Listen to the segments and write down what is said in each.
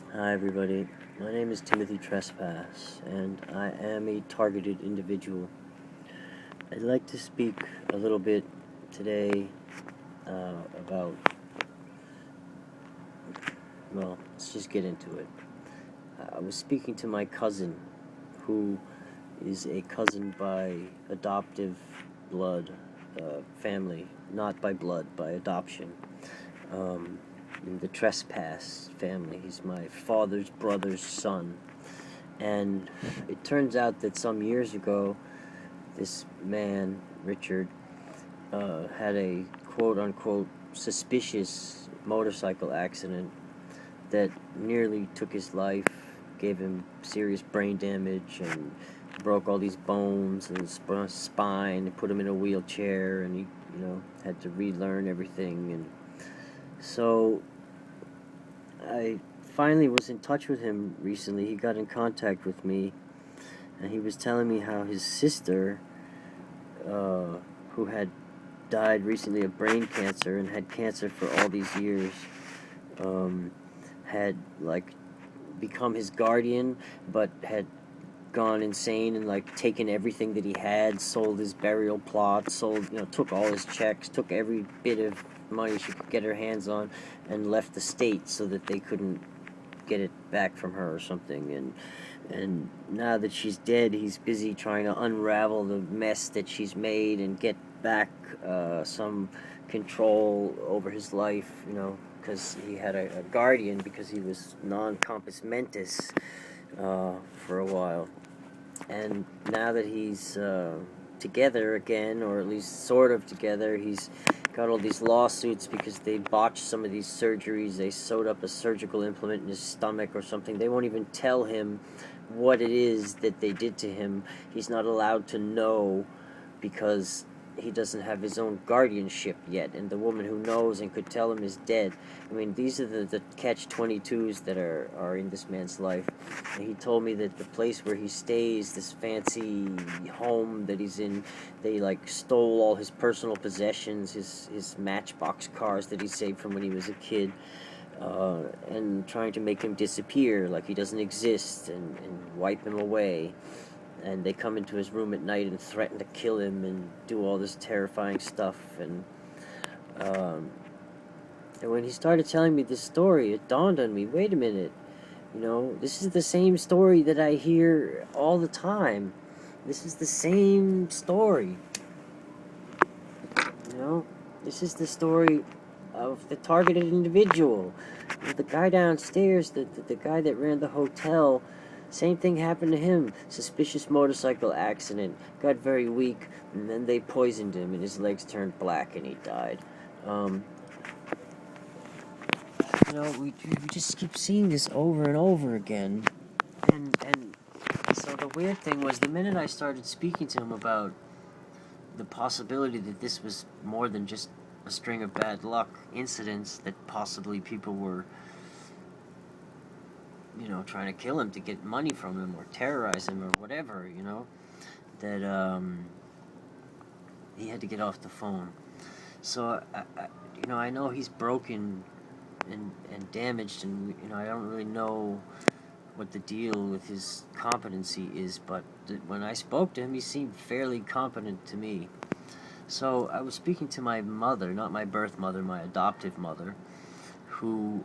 Hi everybody, my name is Timothytrespas, and I am a targeted individual. I'd like to speak a little bit today about, well, let's just get into it. I was speaking to my cousin, who is a cousin by adoptive blood family, not by blood, by adoption. In the Trespass family. He's my father's brother's son. And it turns out that some years ago, this man, Richard, had a quote-unquote suspicious motorcycle accident that nearly took his life, gave him serious brain damage, and broke all these bones and spine, and put him in a wheelchair, and he, had to relearn everything. And so I finally was in touch with him recently. He got in contact with me, and he was telling me how his sister, who had died recently of brain cancer and had cancer for all these years, had become his guardian, but had gone insane and taken everything that he had, sold his burial plot, took all his checks, took every bit of money she could get her hands on, and left the state so that they couldn't get it back from her or something. And now that she's dead, he's busy trying to unravel the mess that she's made and get back some control over his life, because he had a guardian, because he was non-compos mentis for a while. And now that he's together again, or at least sort of together, he's got all these lawsuits because they botched some of these surgeries. They sewed up a surgical implement in his stomach or something. They won't even tell him what it is that they did to him. He's not allowed to know because he doesn't have his own guardianship yet, and the woman who knows and could tell him is dead. I mean, these are the catch-22s that are in this man's life. And he told me that the place where he stays, this fancy home that he's in, they stole all his personal possessions, his Matchbox cars that he saved from when he was a kid, and trying to make him disappear, like he doesn't exist, and wipe him away. And they come into his room at night and threaten to kill him and do all this terrifying stuff. And when he started telling me this story, it dawned on me, wait a minute, this is the same story that I hear all the time. This is the same story. This is the story of the targeted individual. The guy downstairs, the guy that ran the hotel, same thing happened to him. Suspicious motorcycle accident. Got very weak, and then they poisoned him, and his legs turned black, and he died. We just keep seeing this over and over again. And so the weird thing was, the minute I started speaking to him about the possibility that this was more than just a string of bad luck incidents, that possibly people were trying to kill him to get money from him or terrorize him or whatever, that he had to get off the phone. So, I know he's broken and damaged, and, I don't really know what the deal with his competency is, but when I spoke to him, he seemed fairly competent to me. So, I was speaking to my mother, not my birth mother, my adoptive mother, who,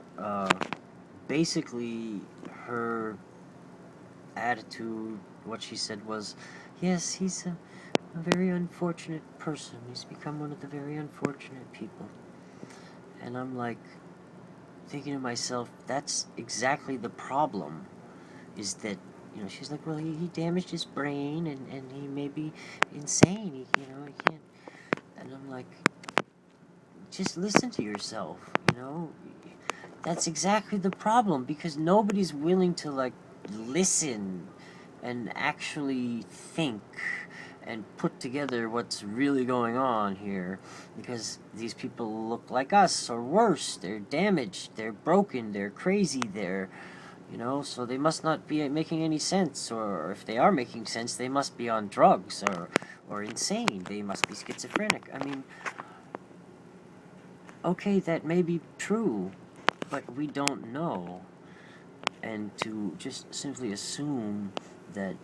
basically, her attitude, what she said was, yes, he's a very unfortunate person. He's become one of the very unfortunate people. And I'm thinking to myself, that's exactly the problem, is that, she's like, well, he damaged his brain, and he may be insane, he can't, and I'm just listen to yourself, that's exactly the problem, because nobody's willing to listen and actually think and put together what's really going on here, because these people look like us, or worse. They're damaged, they're broken, they're crazy, so they must not be making any sense, or if they are making sense, they must be on drugs, or insane. They must be schizophrenic. I mean, okay, that may be true, but we don't know. and to just simply assume that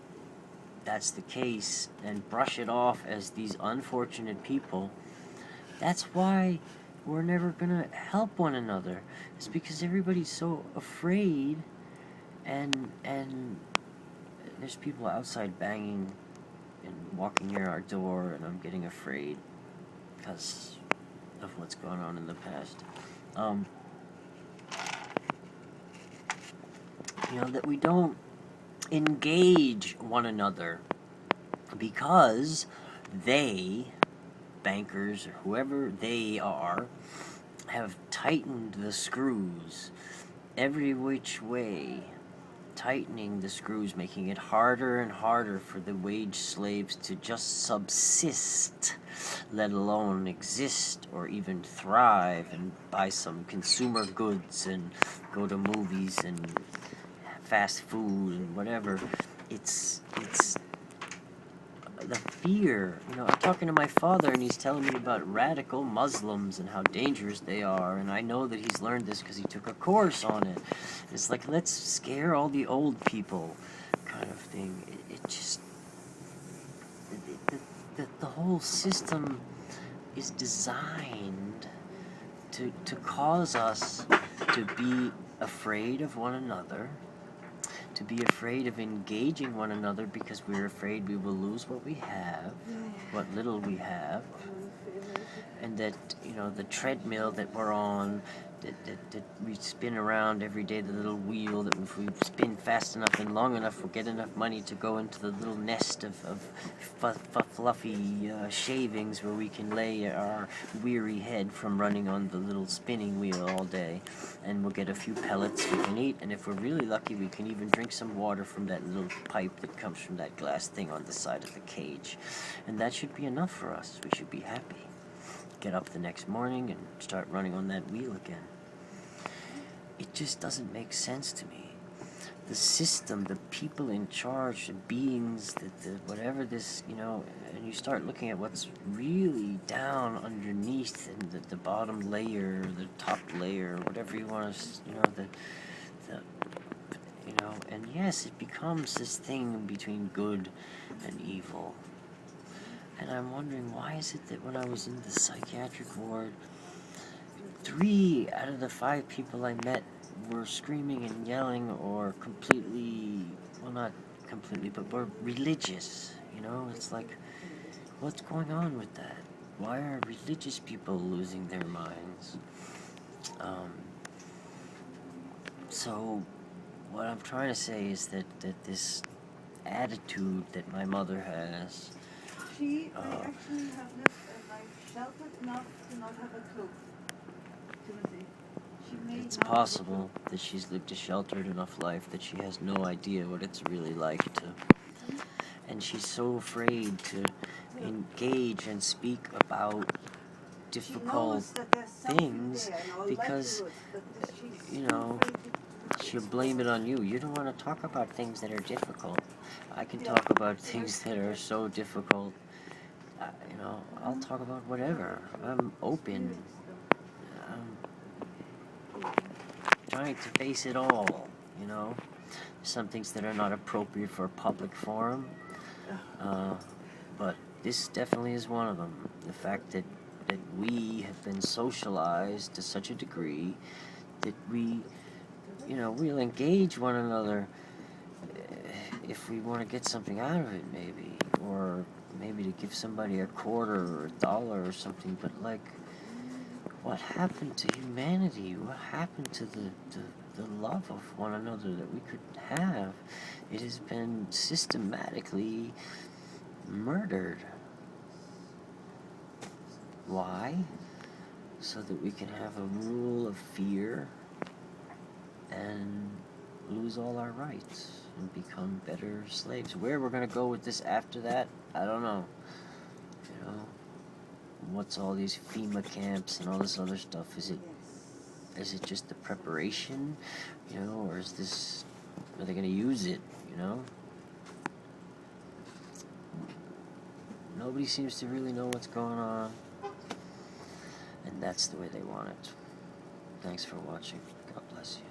that's the case and brush it off as these unfortunate people, that's why we're never gonna help one another. It's because everybody's so afraid, and there's people outside banging and walking near our door, and I'm getting afraid because of what's gone on in the past. That we don't engage one another because they, bankers or whoever they are, have tightened the screws every which way, tightening the screws, making it harder and harder for the wage slaves to just subsist, let alone exist or even thrive and buy some consumer goods and go to movies and fast food and whatever. It's the fear. I'm talking to my father, and he's telling me about radical Muslims and how dangerous they are, and I know that he's learned this because he took a course on it. It's like, let's scare all the old people kind of thing. It just... The whole system is designed to cause us to be afraid of one another, to be afraid of engaging one another because we're afraid we will lose what we have, what little we have, and that, the treadmill that we're on, that we spin around every day, the little wheel, that if we spin fast enough and long enough, we'll get enough money to go into the little nest of fluffy shavings where we can lay our weary head from running on the little spinning wheel all day, and we'll get a few pellets we can eat, and if we're really lucky, we can even drink some water from that little pipe that comes from that glass thing on the side of the cage, and that should be enough for us. We should be happy. Get up the next morning and start running on that wheel again. It just doesn't make sense to me. The system, the people in charge, the beings, whatever this, and you start looking at what's really down underneath, and the bottom layer, the top layer, whatever you want to, and yes, it becomes this thing between good and evil. And I'm wondering, why is it that when I was in the psychiatric ward, 3 out of the 5 people I met were screaming and yelling or completely, well, not completely, but were religious, It's like, what's going on with that? Why are religious people losing their minds? So, what I'm trying to say is that this attitude that my mother has, I actually have lived a life sheltered enough to not have a clue. Timothy. It's possible that she's lived a sheltered enough life that she has no idea what it's really like to... And she's so afraid to engage and speak about difficult things because, she'll blame it on you. You don't want to talk about things that are difficult. I can talk about things that are so difficult. I'll talk about whatever. I'm open. I'm trying to face it all, Some things that are not appropriate for a public forum. But this definitely is one of them. The fact that we have been socialized to such a degree that we, we'll engage one another if we want to get something out of it, maybe, or maybe to give somebody a quarter or a dollar or something, but what happened to humanity? What happened to the love of one another that we could have? It has been systematically murdered. Why? So that we can have a rule of fear and lose all our rights and become better slaves. Where we're going to go with this after that, I don't know. What's all these FEMA camps and all this other stuff? Is it just the preparation, or are they going to use it, Nobody seems to really know what's going on, and that's the way they want it. Thanks for watching. God bless you.